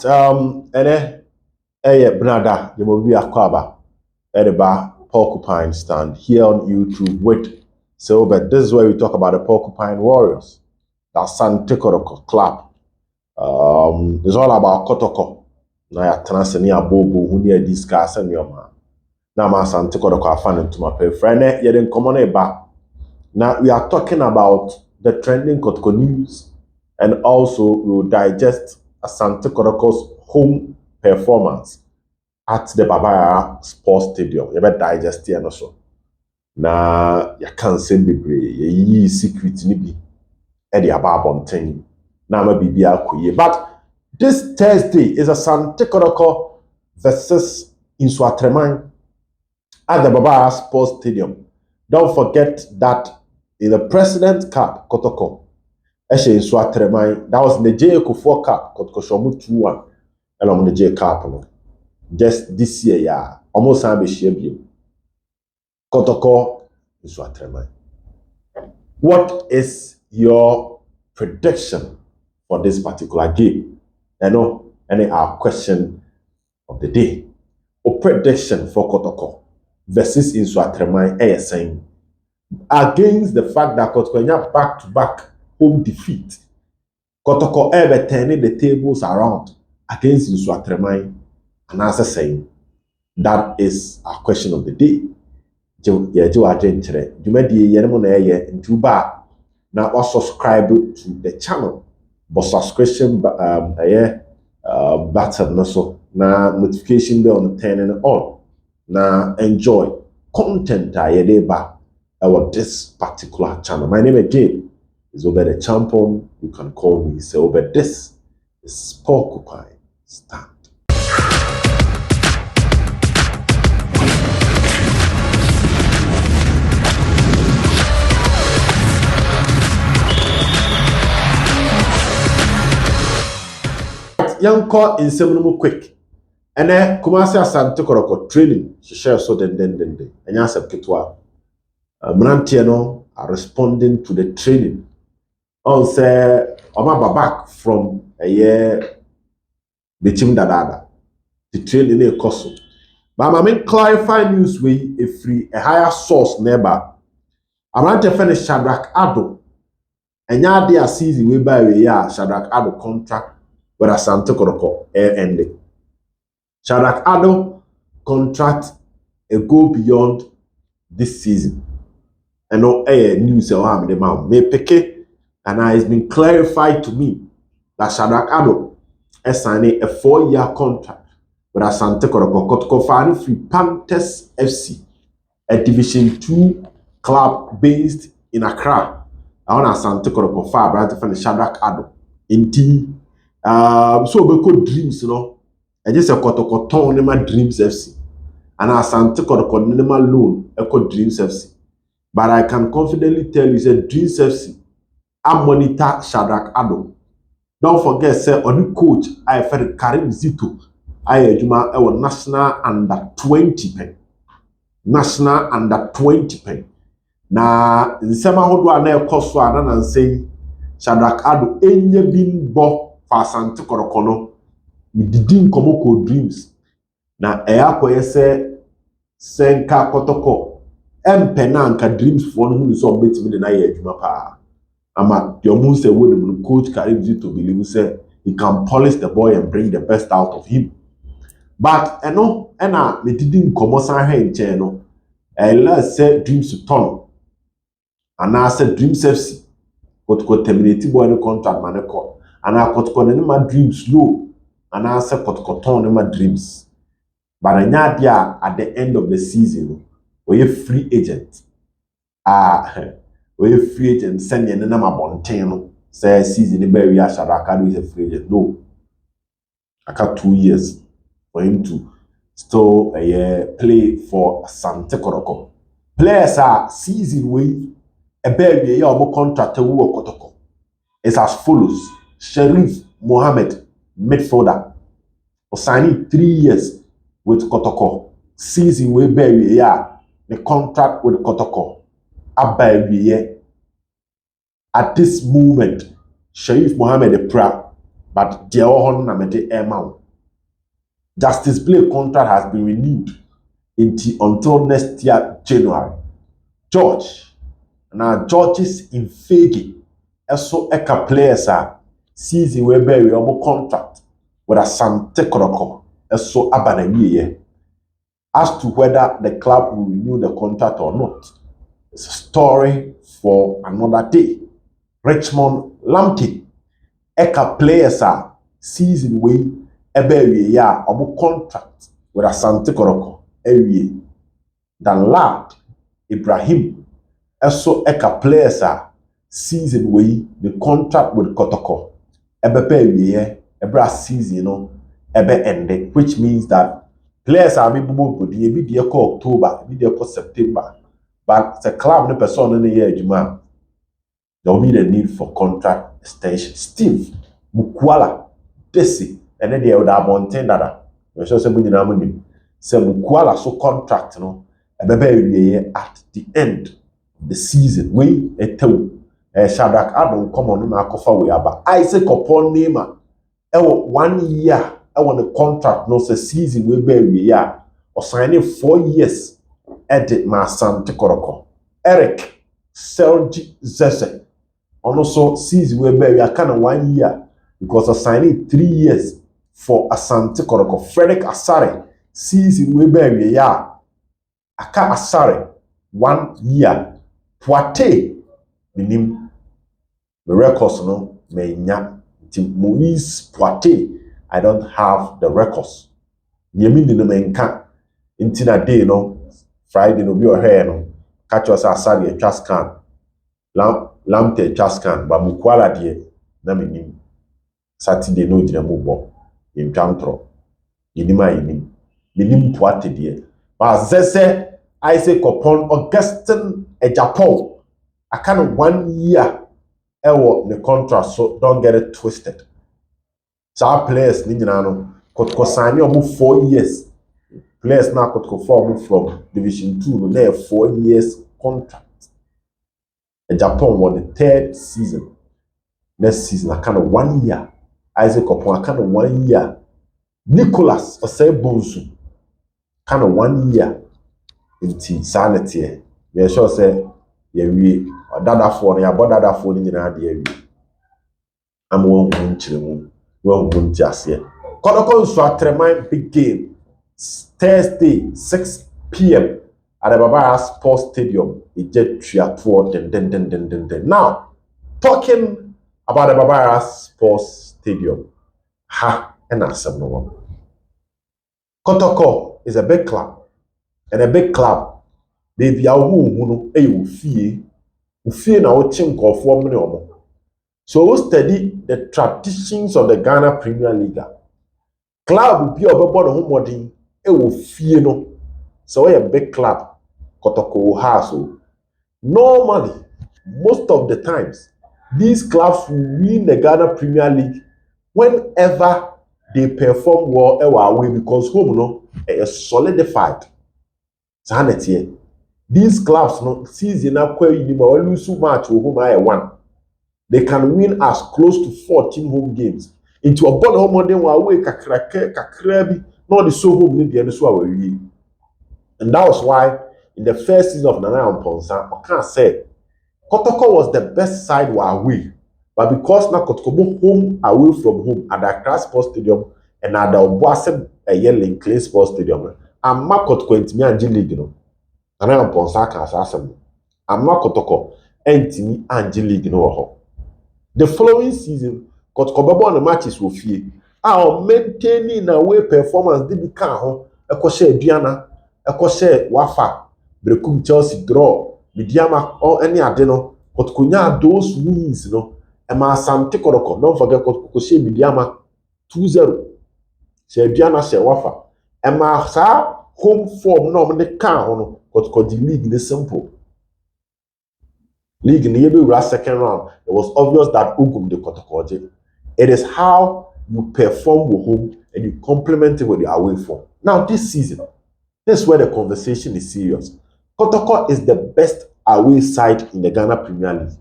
Right, ene brother, you will be a kwaba edeba porcupine stand here on YouTube with but this is where we talk about the Porcupine Warriors. That's Asante Kotoko club. It's all about Kotoko. Na ya Tanzania bobo who near discuss and your man. Now my Asante Kotoko a fan into my pay friend. You didn't come on back. Now we are talking about the trending Kotoko news, and also we will digest Asante Kotoko's home performance at the Baba Sports Stadium. You better digest it and also. Na ya can't say be secret ni bi e de aba abonten na ma bibia koye. But this Thursday is Asante Kotoko versus Insuatreman at the Baba Sports Stadium. Don't forget that in the President Cup, Kotoko, Insuatreman, that was in the J Kufuor Cup, Kotoko Shomu 2-1, and on the J Cup. Just this year, yeah, almost time be share Kotoko Insuatreman. What is your prediction for this particular game? Our question of the day. A prediction for Kotoko versus Insuatreman saying against the fact that Kotoko back-to-back home defeat. Kotoko ever turning the tables around against Insuatreman, and answer saying that is our question of the day. You now subscribe to the channel, but subscription button also na notification bell on turning on. Now enjoy content about this particular channel. My name again is Obed the Champion. You can call me say Obed. This is Porcupine Stand. Young call in seminal quick. And then Kumasi Asante Kotoko training. She shares so then. And yes, Kitwa. Mrantiano are responding to the training. On say, I'm back from a year. The team that the training a cost. But I mean clarify news way a higher source nearby. I'm not to finish Shadrach Ado. And ya dia season way by way Shadrach Ado contract with Asante Kotoko ending. Shadrach Ado contract a go beyond this season. And no news around the mouth. Me peke, and it's been clarified to me that Shadrach Ado is signing a 4-year contract with Asante Kotoko fan free Panthers FC, a Division 2 club based in Accra. I want Asante Kotoko far brand to Shadrach Ado. Indeed, so we could dreams, and just a Kotoko town my Dreams FC, and Asante Kotoko nema loan echo Dreams FC. But I can confidently tell you, say Dreams FC, I monitor Shadrach Ado. Don't forget, say on the coach, I felt Karim Zito. I Juma our national under 20 pen. National under 20 pen. Na the same how do I know cost one and say Shadrach Ado enye bin bo for Asante Kotoko no. We didn't come Dreams. Na koye say Senka Kotoko. Empenanka Dreams for who is on bit with the Juma pa. Ama your moon say when coach Karim Zito believe say he can polish the boy and bring the best out of him. But me didn't come san here in channel. Let's say Dreams to turn. And I said Dreams FC. Kotoko terminate boy no contract man call. And I Kotoko my Dreams low. And I said Kotoko turn my Dreams. But I at the end of the season, we a free agent. We a free agent send your name abonten. Say season the berry Shadrach Ado is a free agent. No. I got 2 years for him to still play for Asante Kotoko. Players are season way a berry contract to Kotoko. It's as follows. Sharif Mohammed, midfielder, was signing 3 years with Kotoko. Season way berry the contract with Kotoko. At this moment, Sharif Mohammed Pra but the ohon na mede ema. Justice Blake contract has been renewed until next year January. George na George's in Fegi eso eka players are season we bury omo contract with Asante Kotoko eso abanawiye. As to whether the club will renew the contract or not, it's a story for another day. Richmond Lamptey eka players are season we bury ya omo contract with Asante Kotoko ewie. Dan Lad Ibrahim also eka players are season we the contract with Kotoko ebra season no ended, which means that players are maybe be October, be September, but the club no person in the year Juma, there will be the need for contract extension. Steve Mukwala Desi and then they would have maintained that. So Mukwala so contract no at the end of the season. We Shadrach Adam come on na kofa we aba. Isaac upon name 1 year I want the contract no say season we be year or signing 4 years edit ma Asante Kotoko. Eric Selji Zese also season we be kind of 1 year because of signing 3 years for Asante Kotoko. Frederick Asare season we be year Aka Asare 1 year. Poite minim the records no menya Moise Poite. I don't have the records. Yemi no menka intina day no Friday no be or hair no catch us Asare a scan Lamte scan but Mukwala de na minim Saturday no jina mubo in Jantro yinima yini minim Poite de but Zese Isaac upon Augustine a Japan. I kind of 1 year the contract, so don't get it twisted. So our players could sign you 4 years. Players now could form from Division 2, they have 4 years contract. And Japan won the 3rd season. Next season, I kind of 1 year. Isaac upon I kind of 1 year. Nicholas Osei kind of 1 year. Into sanity. They sure say we dada for ya boda dada for ni na de awi. Am won nchiremu. Won nti ase. Kotoko nso atreman big game. Thursday 6 p.m. at the Baba Sports Stadium. Ije triathlon den. Now, talking about the Baba Sports Stadium. And asem no one. Kotoko is a big club. And a big club, baby, I won't fee na watching call for money. So we study the traditions of the Ghana Premier League. Club will be about home wedding, will fee no. So a big club, Kotoko has. Normally, most of the times, these clubs will win the Ghana Premier League whenever they perform well away because home no is solidified. These clubs no season up where you lose match or home I one. They can win as close to 14 home games. Into a board home then away kakrabi not the so home need the so away. And that was why in the first season of Nana Amponsa, I can't say Kotoko was the best side were away. But because now Kotoko home away from home at the Accra Sports Stadium and at the Obuasem Yelling Clay Sports Stadium. I'm not Kotoko into me and League, you know. And I'm upon Saka assassin. I'm not Kotoko and League, you know. The following season, Kotoko on the matches will fear. I'll maintaining away performance did become a crochet Diana, a crochet Wafa, Brekum Chelsea draw, Midiama or any adeno, Kotkunya those wins, you know. And my Asante Kotoko, don't forget Kotko Midiama 2-0. She Diana she Wafa. And my home form no the car because the league is simple. League in the second round, it was obvious that Ugum the Kotoko. It is how you perform with home and you complement it with the away form. Now this season, this is where the conversation is serious. Kotoko is the best away side in the Ghana Premier League.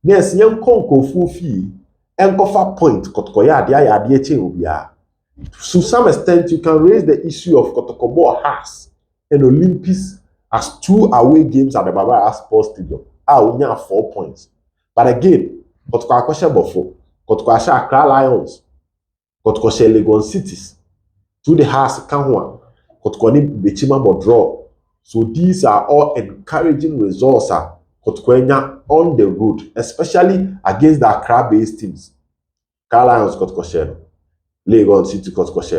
Yes, young Konko full fee. enkofa point Kotoko ya ade che obia. To some extent, you can raise the issue of Kotoko has and Olympics as 2 away games at the Baba Sports Stadium. Only have 4 points. But again, Kotoko Akosha Bofo, Kotoko Asha Accra Lions, Kotoko She Legon Cities, to the house Kanwa, Kotoko ni Bechima draw. So these are all encouraging results Kotoko on the road, especially against the Accra-based teams. Accra Lions Kotoko She, Legon City Kotoko She.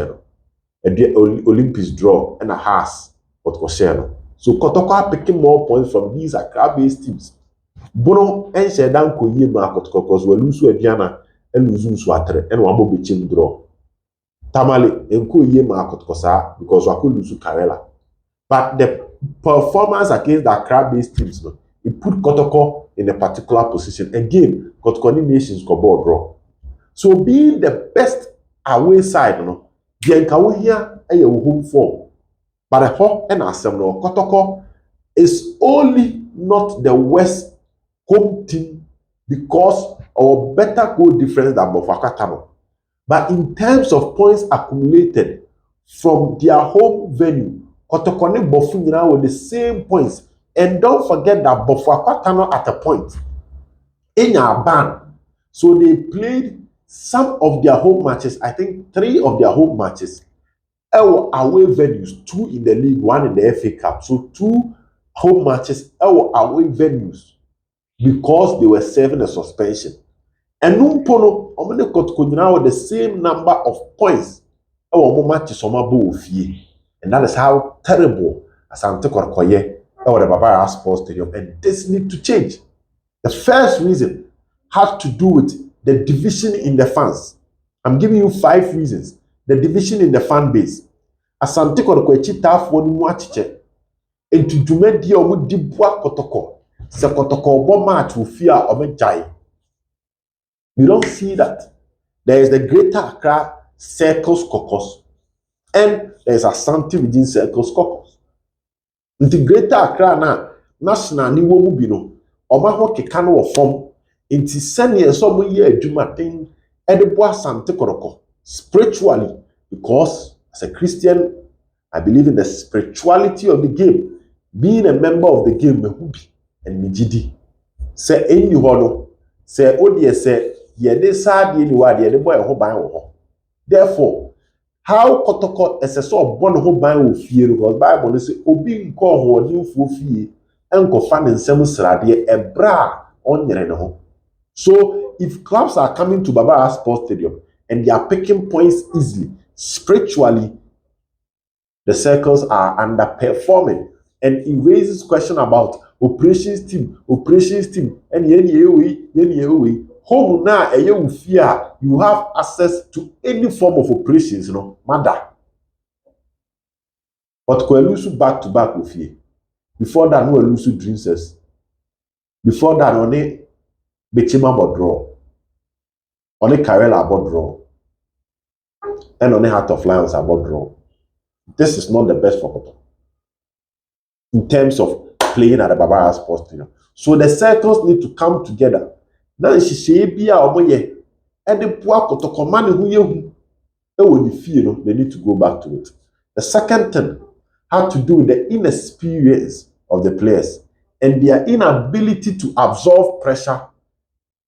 Olympics draw and a has Kotoko She. So Kotoko are picking more points from these Accra-based teams. Bono and Shedan Koye ma Kotoko because we lose Ediana and lose Swatre and Wabo Bichim draw. Tamale and Koye ma Kotoko sa because we could lose Karela. But the performance against the Accra-based teams, it put Kotoko in a particular position. Again, Kotoko nations go board draw. So being the best away side, the encounter here is a home form. But the home and assembly Kotoko is only not the worst home team because of better goal difference than Bofakatano. But in terms of points accumulated from their home venue, Kotoko and Bofu with the same points. And don't forget that Bofakatano at a point in our ban. So they played some of their home matches, I think 3 of their home matches, away venues, 2 in the league, 1 in the FA Cup. So 2 home matches, away venues, because they were serving a suspension. And Numpono, Omene Kotoko with the same number of points, matches and that is how terrible Asante Kotoko or the Baba Sports Stadium. And this need to change. The first reason had to do with the division in the fans. I'm giving you 5 reasons. The division in the fan base. Asante Kotoko chita for ni mu achiche. Enti dwumadi a omo di bua Kotoko. Se Kotoko obo match ofia omejai. You don't see that. There is the Greater Accra Circles Caucus and there is Asante within Circles Caucus. The Greater Accra na national ni wo mu bi no. Oma ho keka no wo fom. Enti sene so mo ye adwumaden e de bua Asante Kotoko spiritually, because as a Christian I believe in the spirituality of the game. Being a member of the game mehubi and mijidi. Say eni hono, say odie say ye de sad ye ni wa de boy ho ban wo. Therefore, how Kotoko is a sort of born ho ban wo fie, because Bible say obi nko ho ni fu fie enko fa ne nsem srade e bra onyere ne ho. So if clubs are coming to Baba Sports Stadium and they are picking points easily, spiritually, the circles are underperforming. And it raises question about operations team, and home now you have access to any form of operations, mother. But Kwelusu back to back with you. Before that, no Lusu dreams. Before that, only Bechima about draw. Only Karela about draw. And only Heart of Lions about draw. This is not the best for Kotoko in terms of playing at the Baba Sports Stadium. So the circles need to come together. Now she say bia omoye and the poor Kotoko man who you they need to go back to it. The second thing had to do with the inexperience of the players and their inability to absorb pressure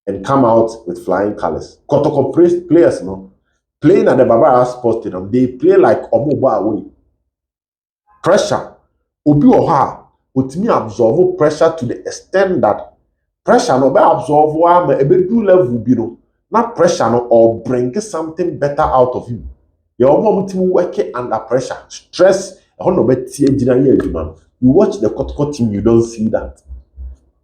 and come out with flying colors. Kotoko players, playing at the Baba Sports Stadium, they play like Omoba away. Pressure. Obi oha, otimi absorb pressure to the extent that pressure no be absorb wa e be do level bi no. Na pressure no or bring something better out of you. You omo mutimi work under pressure. Stress e ho no be tie gina ye adwuma. You watch the Kotoko team, you don't see that.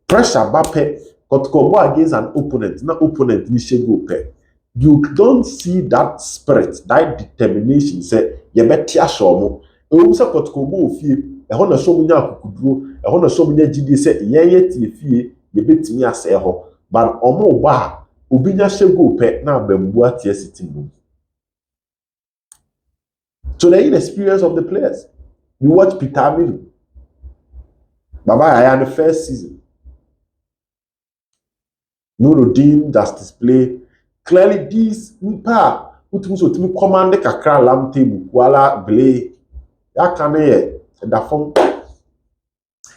Pressure bape Kotoko go against an opponent, na opponent ni shego pe. You don't see that spirit, that determination say ye beti ashomo. E say Kotoko go ofie e ho na so munya akukuduro e ho na so munya gidi say yeye tie fie ye betimi ase ho, but omo ba obinya shego pe na bambu atie sitim. So the inexperience of the players. You watch Peter Milu, Baba Yaya the first season. Nuruddin just display Clearly, these mpa utimi command kakra lam table wala blay. Ya can da phone.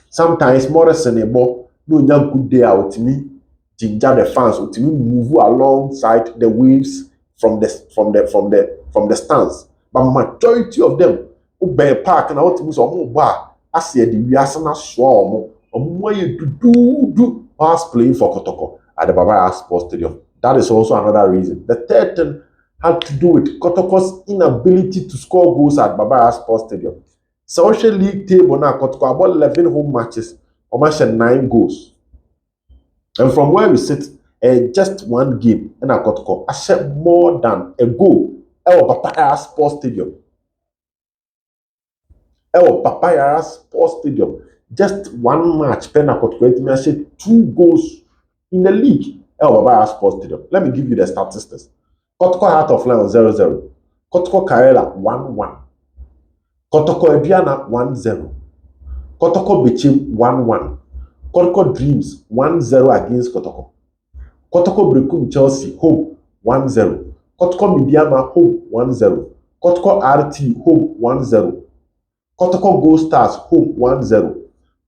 Sometimes Morrison ebo no nya good day out me ginger the fans utimi move alongside the waves from the stands. But majority of them ube park na utimi so mo ba ase the wiase na so omo ye do pass playing for Kotoko at the Baba Sports Stadium. That is also another reason. The third thing had to do with Kotoko's inability to score goals at Baba Sports Stadium. Social League table now Kotoko about 11 home matches, almost 9 goals. And from where we sit, just one game, and I Kotoko I set more than a goal at Baba Sports Stadium. Papaya Sports Stadium. Just one match, Penacot I said 2 goals in the league. Papaya Sports Stadium. Let me give you the statistics. Kotoko Heart of Lion 0-0. Kotoko Karela 1-1. Kotoko Ediana 1-0. Kotoko Bechi 1-1. Kotoko Dreams 1-0 against Kotoko. Kotoko Brekum Chelsea home 1-0. Kotoko Midiama home 1-0. Kotoko RT home 1-0. Kotoko Gold Stars home 1-0.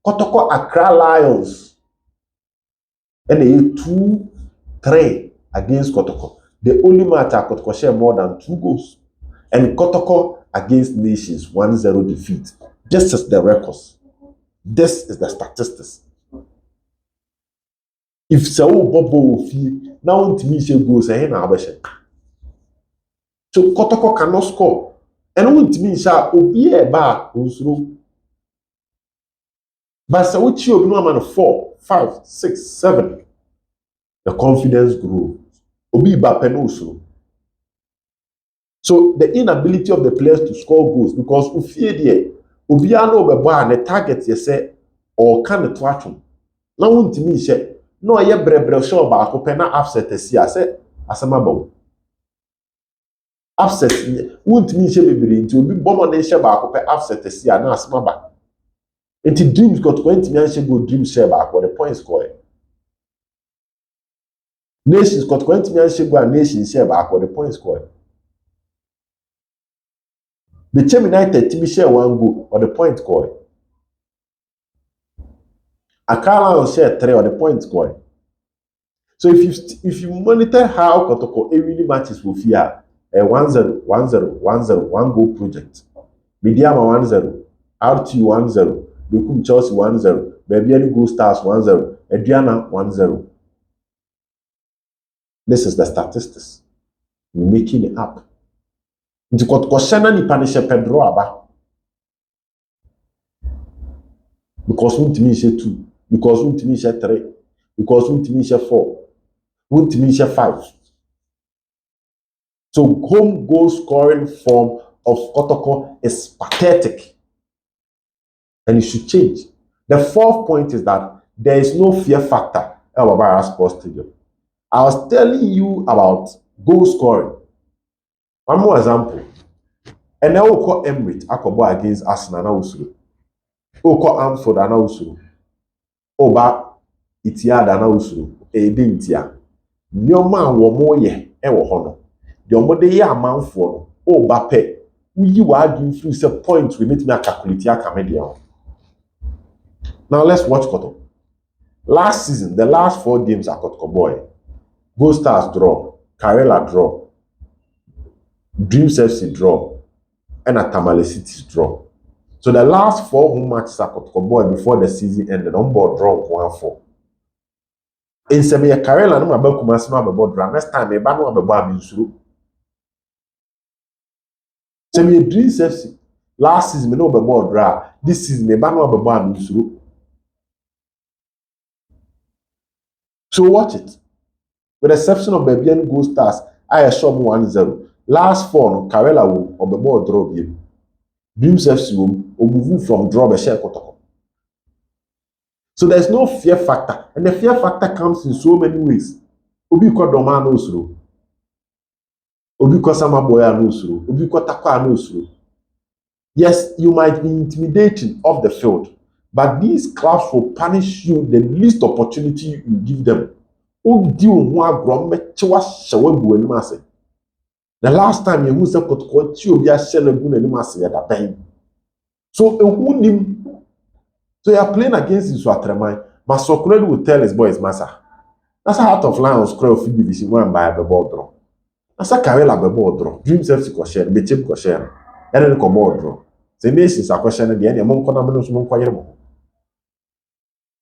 Kotoko Accra Lions and they 2-3 against Kotoko. The only match at Kotoko share more than 2 goals. And Kotoko against Nations 1-0 defeat. This is the records. This is the statistics. If Sao Bobo fee now to me she goes ahead and so Kotoko cannot score. And when to me sha obi e ba unsuru. But so which you no man 4, 5, 6, 7. The confidence grows. Obi ba penusuru. So the inability of the players to score goals because ufie there obi ano bebo a the target you say or can the twatchum. Now when to me she no ye brebre show ba ko pena upset asi ase asama bawo. Upset won't mean she bebre nti obi bomo na she ba ko pe upset asi na asama ba. Nti dreams got 20 million she go dream share ba ko the points score. Nations got 20 million she go and nations share ba ko the points score. The Chem United team share 1 goal or the point score. Accra Lions share 3 or the point score. So if you monitor how Kotoko every matches will fear a 1-0, 1-0, 1-0, 1 goal project. Midiama 1-0, RT 1-0, Bekum Chelsea 1-0, Baby Gold Stars 1-0, Adriana 1-0. This is the statistics. We're making it up. Nti Kotoko shana ni panishe Pedro aba. Because we team share 2, because we team share 3, because we team share 4, we team share 5. So home goal scoring form of Kotoko is pathetic. And it should change. The 4th point is that there is no fear factor at Baba Sports Stadium. I was telling you about goal scoring. One more example. And now we call Emirates Akobo against Arsenal na usuru. We call Amford na usuru. Oba Itiada na usuru. Ede Itia. Nyoma wo mo ye wo ho no. De omo de ye amanfo no. Oba pe. Uyi wa adu through say point we meet me calculate akamedia. Now let's watch Kotoko. Last season, the last 4 games at Kotoko boy. Gold Stars draw, Karela draw, Dreams FC draw, and at Tamale City draw. So the last 4 home matches at Kotoko boy before the season ended, on board draw 1-4. In Semia Karela, no about Kumasma about draw. Next time, a ban about Babisuru. Semia Dreams FC last season, no about draw. This season, a ban about Babisuru. So watch it. With the exception of Babian Gold Stars, I assure 1-0. Last 4, Karela will on the ball draw game. Dreams FC will move from draw by share Kotoko. So there's no fear factor, and the fear factor comes in so many ways. Obi ko Doma no suru. Obi ko Samaboya no suru. Obi ko Takwa no suru. Yes, you might be intimidating off the field, but these clubs will punish you the least opportunity you give them. di ho agro mechewa hyewa gu anim ase. The last time you use Kotoko ti obi ahye na gu anim ase ya da ben. So ehu nim. So you are playing against Isu Atreman. Masokure will tell his boys, Massa. That's Heart of Lions crow of division 1 by a board draw. That's a carry like a board draw. Dreams FC question, Betchim question, and then come board draw. The nations are questioning the end among Konamenos Monquayamo.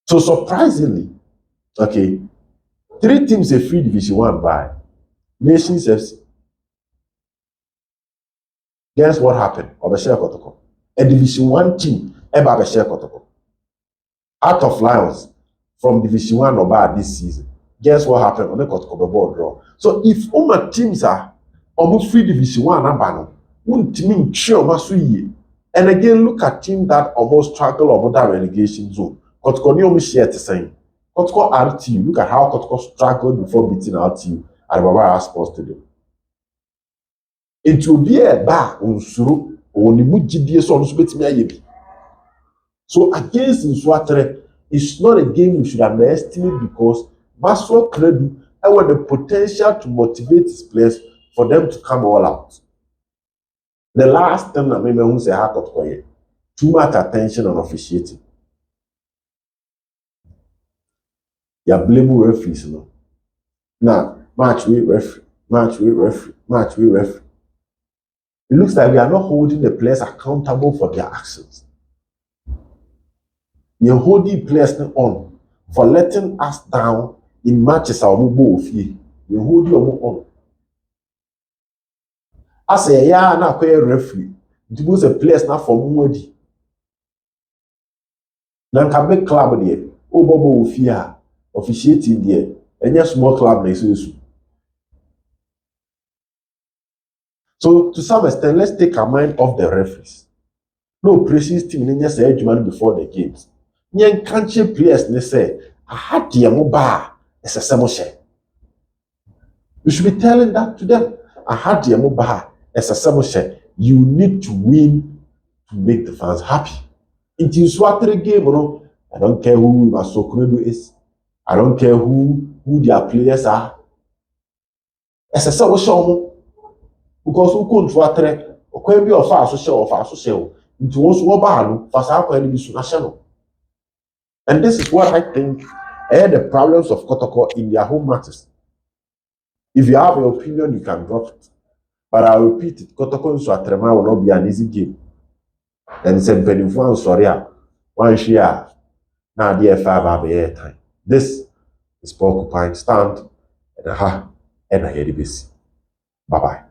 So surprisingly, okay, 3 teams a free division 1 by Nations FC. Guess what happened? Obeshare Kotoko. A division 1 team, Eba Obeshare Kotoko. Heart of Lions from division 1 or this season. Guess what happened on the Kotoko board draw? So if all my teams are almost free division 1 abano, won't mean Chio. And again, look at teams that almost struggle over that relegation zone. Kotoko Niomi share the same. Kotoko RTU, look at how Kotoko struggled before beating RTU at the Barbara Sports Stadium. It will be a bar on Suru, only Mujidi so on. So against Nswatre, it's not a game we should underestimate because Maswa Kredu had the potential to motivate his players for them to come all out. The last time I remember who said Kotoko, too much attention on officiating. You blame referees, no. Now, match with referee, match with referee, match with referee. It looks like we are not holding the players accountable for their actions. You're holding players on for letting us down in matches our mobile fee. You're holding them on. As a year na kwere referee, it was a place na for Mwedi. Nanka big club there, Obobo Fia, officiating there, and a small club na isu. So to some extent, let's take our mind off the referees. No precious team in say edgeman before the games. Nyan country players they say, I had the mobile as a samoshe. You should be telling that to them. I had the mobile as a samoshe. You need to win to make the fans happy. It is what the game, you know. I don't care who Masokredo is. I don't care who their players are. As a samoshe, because who couldn't water, or can be of fast social, into one's wobano, fast out any national. And this is what I think are the problems of Kotoko in their home matches. If you have an opinion, you can drop it. But I repeat it, Kotoko and Swatrema will not be an easy game. And it's a benefit, sorry, one share. Now, dear 5 hour time. This is Porcupine Stand, and I hear the base. Bye bye.